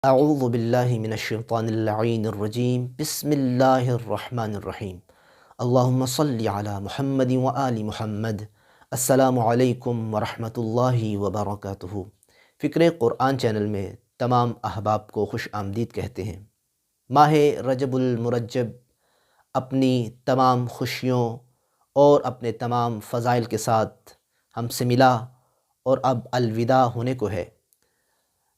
اعوذ باللہ من الشیطان اللعین الرجیم بسم اللہ الرحمن الرحیم اللہم صلی علی محمد و آل محمد۔ السلام علیکم ورحمۃ اللہ وبرکاتہ۔ فکر قرآن چینل میں تمام احباب کو خوش آمدید کہتے ہیں۔ ماہ رجب المرجب اپنی تمام خوشیوں اور اپنے تمام فضائل کے ساتھ ہم سے ملا اور اب الوداع ہونے کو ہے۔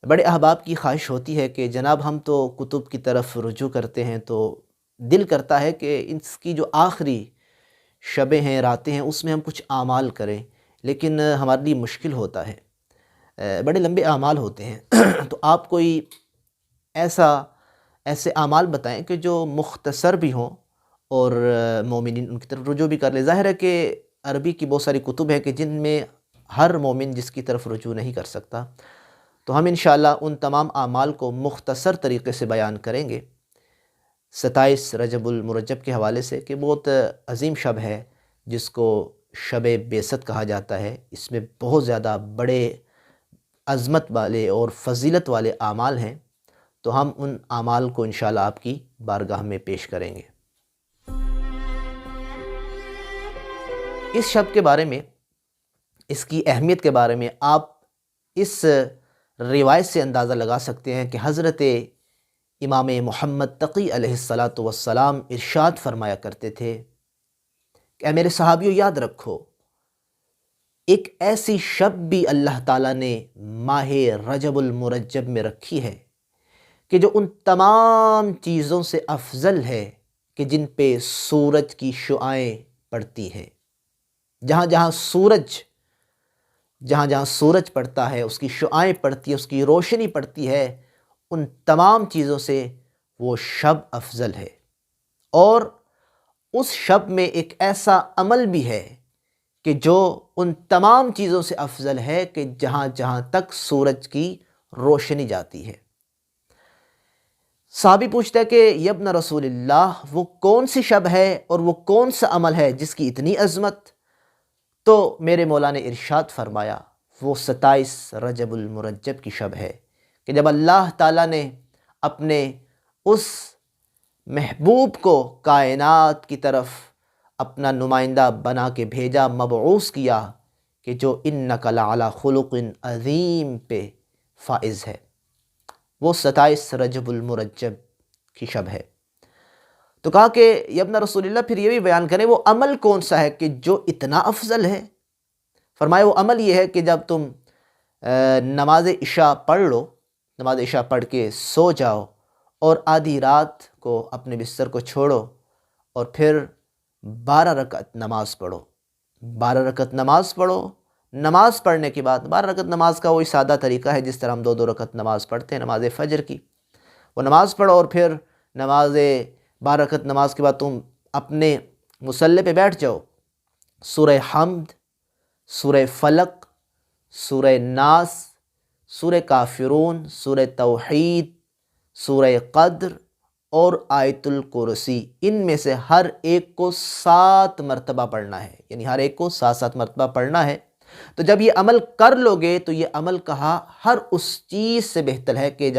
بڑے احباب کی خواہش ہوتی ہے کہ جناب ہم تو کتب کی طرف رجوع کرتے ہیں تو دل کرتا ہے کہ اس کی جو آخری شبیں ہیں، راتیں ہیں، اس میں ہم کچھ اعمال کریں، لیکن ہمارے لیے مشکل ہوتا ہے، بڑے لمبے اعمال ہوتے ہیں۔ تو آپ کوئی ایسے اعمال بتائیں کہ جو مختصر بھی ہوں اور مومنین ان کی طرف رجوع بھی کر لیں۔ ظاہر ہے کہ عربی کی بہت ساری کتب ہیں کہ جن میں ہر مومن جس کی طرف رجوع نہیں کر سکتا، تو ہم انشاءاللہ ان تمام اعمال کو مختصر طریقے سے بیان کریں گے 27 رجب المرجب کے حوالے سے، کہ بہت عظیم شب ہے جس کو شب بعثت کہا جاتا ہے۔ اس میں بہت زیادہ بڑے عظمت والے اور فضیلت والے اعمال ہیں، تو ہم ان اعمال کو انشاءاللہ آپ کی بارگاہ میں پیش کریں گے۔ اس شب کے بارے میں، اس کی اہمیت کے بارے میں آپ اس روایت سے اندازہ لگا سکتے ہیں کہ حضرت امام محمد تقی علیہ السلام ارشاد فرمایا کرتے تھے کہ اے میرے صحابیوں، یاد رکھو ایک ایسی شب بھی اللہ تعالیٰ نے ماہ رجب المرجب میں رکھی ہے کہ جو ان تمام چیزوں سے افضل ہے کہ جن پہ سورج کی شعاعیں پڑتی ہیں۔ جہاں جہاں سورج پڑتا ہے، اس کی شعاعیں پڑتی ہیں، اس کی روشنی پڑتی ہے، ان تمام چیزوں سے وہ شب افضل ہے۔ اور اس شب میں ایک ایسا عمل بھی ہے کہ جو ان تمام چیزوں سے افضل ہے کہ جہاں تک سورج کی روشنی جاتی ہے۔ صحابی پوچھتا ہے کہ یا ابن رسول اللہ، وہ کون سی شب ہے اور وہ کون سا عمل ہے جس کی اتنی عظمت؟ تو میرے مولا نے ارشاد فرمایا وہ 27 رجب المرجب کی شب ہے کہ جب اللہ تعالیٰ نے اپنے اس محبوب کو کائنات کی طرف اپنا نمائندہ بنا کے بھیجا، مبعوث کیا، کہ جو انک لعلی خلق عظیم پہ فائز ہے۔ وہ 27 رجب المرجب کی شب ہے۔ تو کہا کہ یا ابن رسول اللہ، پھر یہ بھی بیان کریں وہ عمل کون سا ہے کہ جو اتنا افضل ہے؟ فرمایا وہ عمل یہ ہے کہ جب تم نماز عشاء پڑھ لو، نماز عشاء پڑھ کے سو جاؤ اور آدھی رات کو اپنے بستر کو چھوڑو اور پھر 12 رکعت نماز پڑھو۔ 12 رکعت نماز پڑھو۔ نماز پڑھنے کے بعد 12 رکعت نماز کا وہی سادہ طریقہ ہے جس طرح ہم 2 رکعت نماز پڑھتے ہیں نماز فجر کی، وہ نماز پڑھو اور پھر 12 رکعت نماز کے بعد تم اپنے مصلی پہ بیٹھ جاؤ، سورہ حمد، سورہ فلق، سورہ ناس، سورہ کافرون، سورہ توحید، سورہ قدر اور آیت الکرسی، ان میں سے ہر ایک کو 7 مرتبہ پڑھنا ہے، یعنی ہر ایک کو 7 مرتبہ پڑھنا ہے۔ تو جب یہ عمل کر لو گے تو یہ عمل کہا ہر اس چیز سے بہتر ہے کہ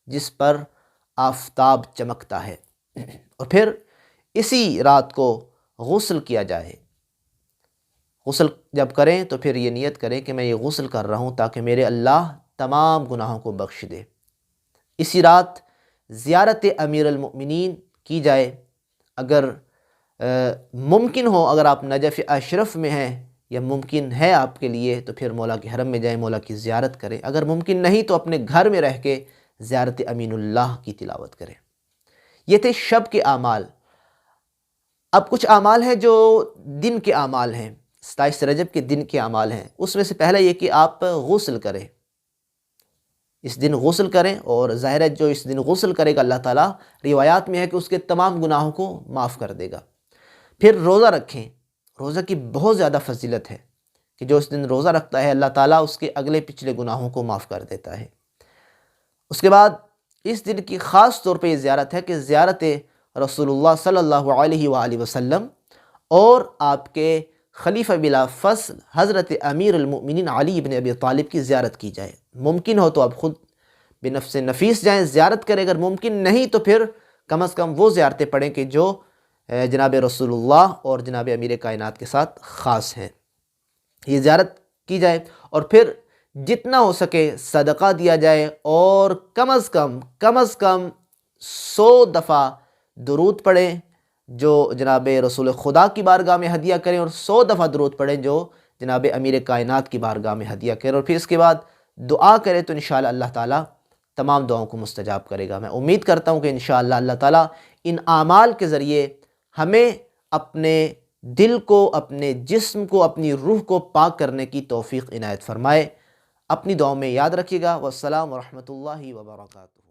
جس پر آفتاب چمکتا ہے۔ اور پھر اسی رات کو غسل کیا جائے۔ غسل جب کریں تو پھر یہ نیت کریں کہ میں یہ غسل کر رہا ہوں تاکہ میرے اللہ تمام گناہوں کو بخش دے۔ اسی رات زیارت امیر المؤمنین کی جائے، اگر ممکن ہو، اگر آپ نجف اشرف میں ہیں یا ممکن ہے آپ کے لیے تو پھر مولا کے حرم میں جائیں، مولا کی زیارت کریں۔ اگر ممکن نہیں تو اپنے گھر میں رہ کے زیارت امین اللہ کی تلاوت کریں۔ یہ تھے شب کے اعمال۔ اب کچھ اعمال ہیں جو دن کے اعمال ہیں، 27 رجب کے دن کے اعمال ہیں۔ اس میں سے پہلا یہ کہ آپ غسل کریں، اس دن غسل کریں، اور ظاہر ہے جو اس دن غسل کرے گا اللہ تعالیٰ روایات میں ہے کہ اس کے تمام گناہوں کو معاف کر دے گا۔ پھر روزہ رکھیں۔ روزہ کی بہت زیادہ فضیلت ہے کہ جو اس دن روزہ رکھتا ہے اللہ تعالیٰ اس کے اگلے پچھلے گناہوں کو معاف کر دیتا ہے۔ اس کے بعد اس دن کی خاص طور پہ یہ زیارت ہے کہ زیارت رسول اللہ صلی اللہ علیہ وآلہ وسلم اور آپ کے خلیفہ بلا فصل حضرت امیر المؤمنین علی بن ابی طالب کی زیارت کی جائے۔ ممکن ہو تو آپ خود بنفس نفیس جائیں، زیارت کریں، اگر ممکن نہیں تو پھر کم از کم وہ زیارتیں پڑھیں کہ جو جناب رسول اللہ اور جناب امیر کائنات کے ساتھ خاص ہیں، یہ زیارت کی جائے، اور پھر جتنا ہو سکے صدقہ دیا جائے، اور کم از کم 100 دفعہ درود پڑھیں جو جناب رسول خدا کی بارگاہ میں ہدیہ کریں، اور 100 دفعہ درود پڑھیں جو جناب امیر کائنات کی بارگاہ میں ہدیہ کریں، اور پھر اس کے بعد دعا کریں تو انشاءاللہ اللہ تعالیٰ تمام دعاؤں کو مستجاب کرے گا۔ میں امید کرتا ہوں کہ انشاءاللہ اللہ تعالیٰ ان اعمال کے ذریعے ہمیں اپنے دل کو، اپنے جسم کو، اپنی روح کو پاک کرنے کی توفیق عنایت فرمائے۔ اپنی دعاؤں میں یاد رکھیے گا۔ والسلام ورحمۃ اللہ وبرکاتہ۔